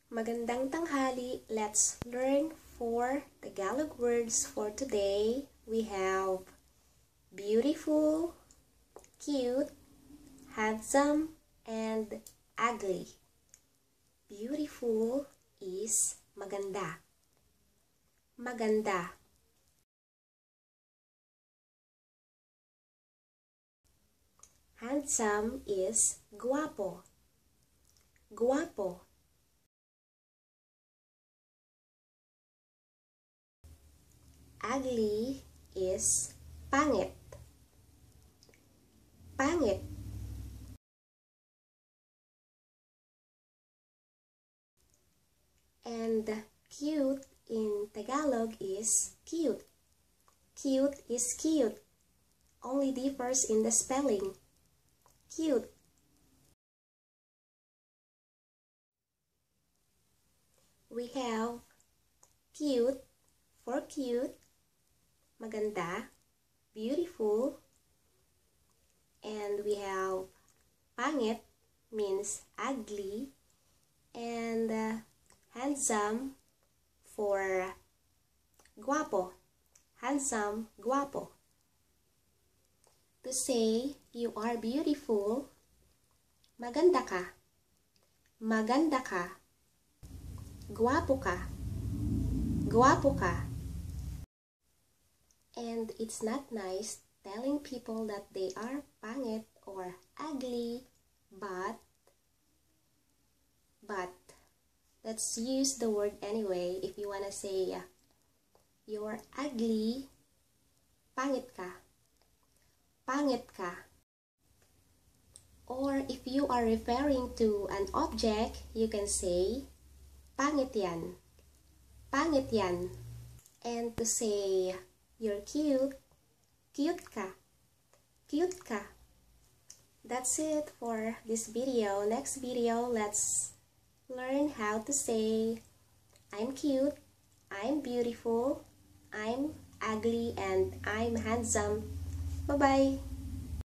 Magandang tanghali. Let's learn 4 Tagalog words for today. We have beautiful, cute, handsome, and ugly. Beautiful is maganda. Maganda. Handsome is gwapo. Gwapo. Ugly is pangit. Pangit. And cute in Tagalog is cute. Cute is cute. Only differs in the spelling. Cute. We have cute for cute, maganda, beautiful, and we have pangit means ugly, and handsome for gwapo. Handsome, gwapo. To say you are beautiful, maganda ka. Maganda ka. Gwapo ka. Gwapo ka. And it's not nice telling people that they are pangit or ugly, but let's use the word anyway. If you wanna say you're ugly, pangit ka. Pangit ka. Or if you are referring to an object, you can say pangit yan. Pangit yan. And to say you're cute, cute ka. Cute ka. That's it for this video. Next video, let's learn how to say I'm cute, I'm beautiful, I'm ugly, and I'm handsome. Bye-bye.